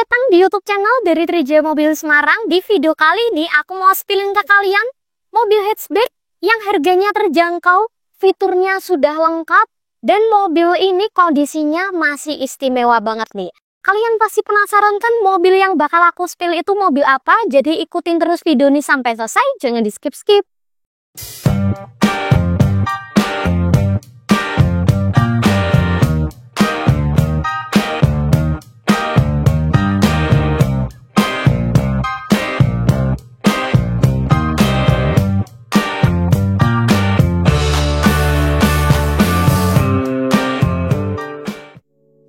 datang di YouTube channel dari Trijaya Mobil Semarang. Di video kali ini aku mau spillin ke kalian mobil hatchback yang harganya terjangkau, fiturnya sudah lengkap, dan mobil ini kondisinya masih istimewa banget nih. Kalian pasti penasaran kan mobil yang bakal aku spill itu mobil apa? Jadi ikutin terus video ini sampai selesai, jangan di skip-skip.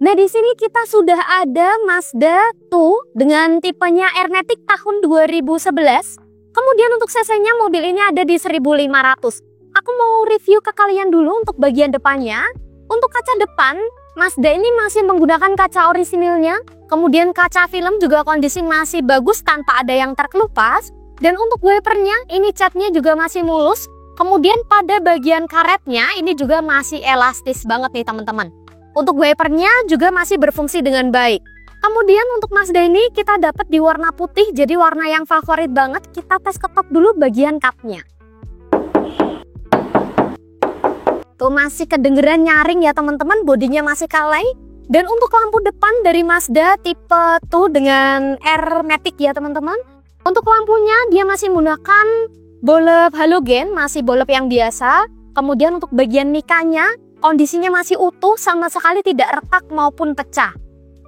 Nah, di sini kita sudah ada Mazda 2 dengan tipenya Airmatic tahun 2011. Kemudian untuk cc-nya mobil ini ada di 1500. Aku mau review ke kalian dulu untuk bagian depannya. Untuk kaca depan, Mazda ini masih menggunakan kaca orisinilnya. Kemudian kaca film juga kondisi masih bagus tanpa ada yang terkelupas. Dan untuk wipernya, ini catnya juga masih mulus. Kemudian pada bagian karetnya, ini juga masih elastis banget nih teman-teman. Untuk wipernya juga masih berfungsi dengan baik. Kemudian untuk Mazda ini kita dapat di warna putih, jadi warna yang favorit banget. Kita tes ketok dulu bagian cupnya. Tuh masih kedengeran nyaring ya teman-teman, bodinya masih kaleng. Dan untuk lampu depan dari Mazda tipe 2 dengan Airmatic ya teman-teman. Untuk lampunya dia masih menggunakan bollard halogen, masih bollard yang biasa. Kemudian untuk bagian mikanya, kondisinya masih utuh, sama sekali tidak retak maupun pecah.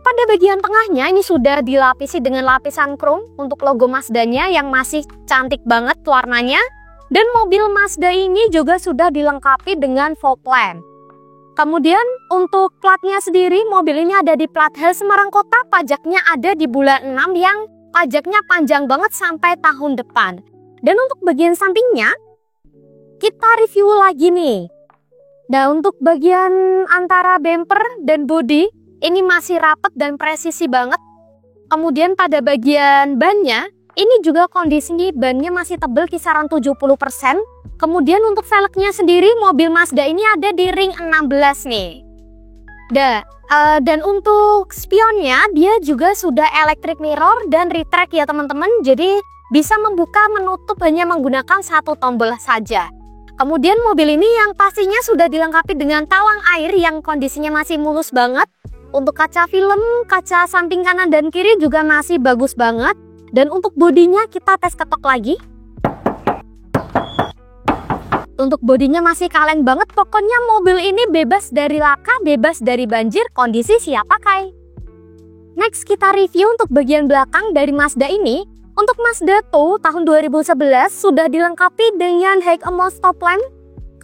Pada bagian tengahnya ini sudah dilapisi dengan lapisan chrome untuk logo Mazdanya yang masih cantik banget warnanya. Dan mobil Mazda ini juga sudah dilengkapi dengan fog lamp. Kemudian untuk platnya sendiri, mobil ini ada di plat H Semarang Kota, pajaknya ada di bulan 6 yang pajaknya panjang banget sampai tahun depan. Dan untuk bagian sampingnya, kita review lagi nih. Nah, untuk bagian antara bumper dan bodi, ini masih rapet dan presisi banget. Kemudian pada bagian bannya, ini juga kondisi bannya masih tebal kisaran 70%. Kemudian untuk velgnya sendiri, mobil Mazda ini ada di ring 16 nih. Dan untuk spionnya, dia juga sudah electric mirror dan retract ya teman-teman. Jadi bisa membuka menutup hanya menggunakan satu tombol saja. Kemudian mobil ini yang pastinya sudah dilengkapi dengan talang air yang kondisinya masih mulus banget. Untuk kaca film, kaca samping kanan dan kiri juga masih bagus banget. Dan untuk bodinya kita tes ketok lagi. Untuk bodinya masih kaleng banget, pokoknya mobil ini bebas dari laka, bebas dari banjir, kondisi siap pakai. Next kita review untuk bagian belakang dari Mazda ini. Untuk Mazda 2 tahun 2011 sudah dilengkapi dengan high amount stop lamp.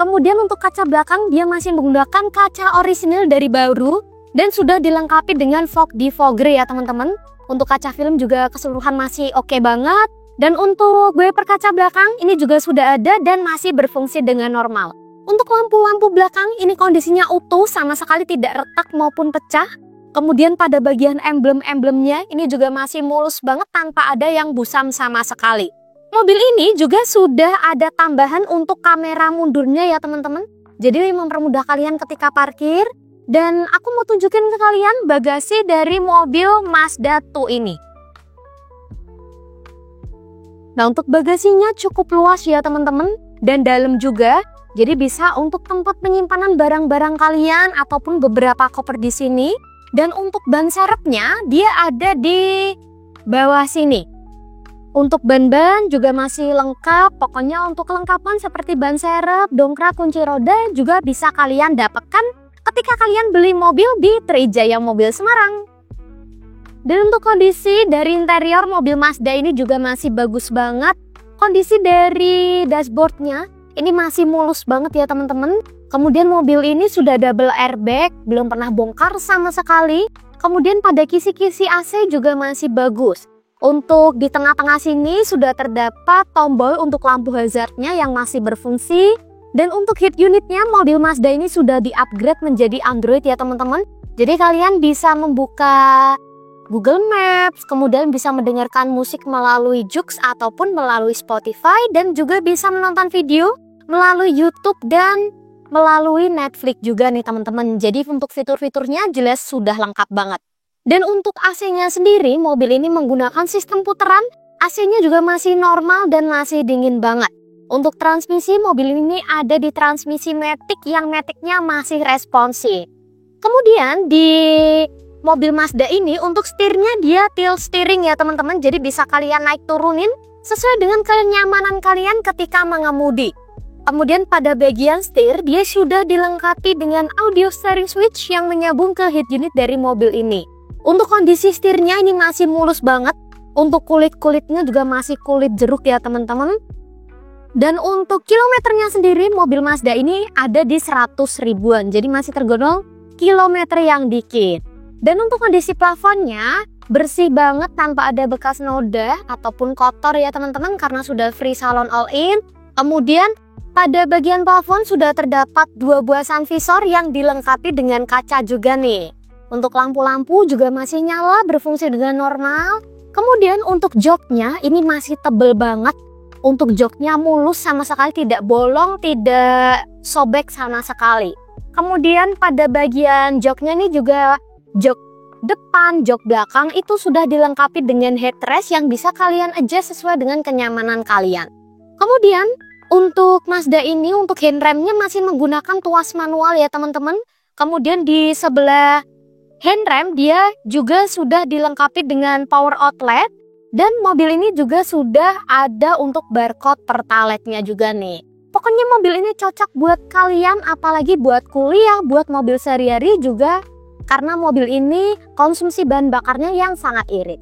Kemudian untuk kaca belakang dia masih menggunakan kaca orisinil dari baru dan sudah dilengkapi dengan fog defogger ya teman-teman. Untuk kaca film juga keseluruhan masih oke banget. Dan untuk wiper kaca belakang ini juga sudah ada dan masih berfungsi dengan normal. Untuk lampu-lampu belakang ini kondisinya utuh, sama sekali tidak retak maupun pecah. Kemudian pada bagian emblem-emblemnya ini juga masih mulus banget tanpa ada yang busam sama sekali. Mobil ini juga sudah ada tambahan untuk kamera mundurnya ya teman-teman. Jadi mempermudah kalian ketika parkir. Dan aku mau tunjukin ke kalian bagasi dari mobil Mazda 2 ini. Nah, untuk bagasinya cukup luas ya teman-teman. Dan dalam juga. Jadi bisa untuk tempat penyimpanan barang-barang kalian ataupun beberapa koper di sini. Dan untuk ban serepnya dia ada di bawah sini. Untuk ban-ban juga masih lengkap. Pokoknya untuk kelengkapan seperti ban serep, dongkrak, kunci roda juga bisa kalian dapatkan ketika kalian beli mobil di Trijaya Mobil Semarang. Dan untuk kondisi dari interior mobil Mazda ini juga masih bagus banget. Kondisi dari dashboardnya ini masih mulus banget ya teman-teman. Kemudian mobil ini sudah double airbag, belum pernah bongkar sama sekali. Kemudian pada kisi-kisi AC juga masih bagus. Untuk di tengah-tengah sini sudah terdapat tombol untuk lampu hazardnya yang masih berfungsi. Dan untuk heat unitnya mobil Mazda ini sudah di-upgrade menjadi Android ya teman-teman. Jadi kalian bisa membuka Google Maps, kemudian bisa mendengarkan musik melalui Joox ataupun melalui Spotify. Dan juga bisa menonton video melalui YouTube dan melalui Netflix juga nih teman-teman. Jadi untuk fitur-fiturnya jelas sudah lengkap banget. Dan untuk AC-nya sendiri, mobil ini menggunakan sistem putaran, AC-nya juga masih normal dan masih dingin banget. Untuk transmisi, mobil ini ada di transmisi Matic yang Matic-nya masih responsif. Kemudian di mobil Mazda ini untuk setirnya dia tilt steering ya teman-teman, jadi bisa kalian naik turunin sesuai dengan kenyamanan kalian ketika mengemudi. Kemudian pada bagian setir dia sudah dilengkapi dengan audio steering switch yang menyambung ke head unit dari mobil ini. Untuk kondisi setirnya ini masih mulus banget. Untuk kulit-kulitnya juga masih kulit jeruk ya teman-teman. Dan untuk kilometernya sendiri mobil Mazda ini ada di 100 ribuan. Jadi masih tergolong kilometer yang dikit. Dan untuk kondisi plafonnya bersih banget tanpa ada bekas noda ataupun kotor ya teman-teman karena sudah free salon all in. Kemudian pada bagian plafon sudah terdapat 2 buah sun visor yang dilengkapi dengan kaca juga nih. Untuk lampu-lampu juga masih nyala berfungsi dengan normal. Kemudian untuk joknya ini masih tebel banget. Untuk joknya mulus sama sekali, tidak bolong, tidak sobek sama sekali. Kemudian pada bagian joknya ini juga jok depan, jok belakang itu sudah dilengkapi dengan headrest yang bisa kalian adjust sesuai dengan kenyamanan kalian. Kemudian untuk Mazda ini untuk handremnya masih menggunakan tuas manual ya teman-teman. Kemudian di sebelah handrem dia juga sudah dilengkapi dengan power outlet. Dan mobil ini juga sudah ada untuk barcode pertalite-nya juga nih. Pokoknya mobil ini cocok buat kalian, apalagi buat kuliah, buat mobil sehari-hari juga. Karena mobil ini konsumsi bahan bakarnya yang sangat irit.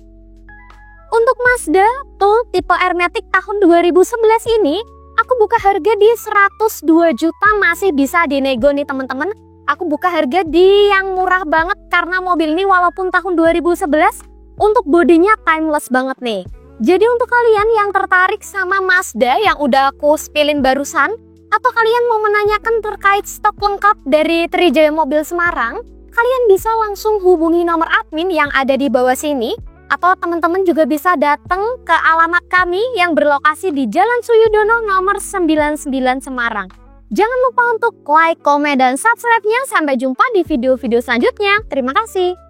Untuk Mazda tuh tipe R-Matic tahun 2011 ini, aku buka harga di 102 juta masih bisa dinego nih teman-teman. Aku buka harga di yang murah banget karena mobil ini walaupun tahun 2011, untuk bodinya timeless banget nih. Jadi untuk kalian yang tertarik sama Mazda yang udah aku spillin barusan, atau kalian mau menanyakan terkait stok lengkap dari Trijaya Mobil Semarang, kalian bisa langsung hubungi nomor admin yang ada di bawah sini, atau teman-teman juga bisa datang ke alamat kami yang berlokasi di Jalan Suyudono nomor 99 Semarang. Jangan lupa untuk like, komen, dan subscribe-nya. Sampai jumpa di video-video selanjutnya. Terima kasih.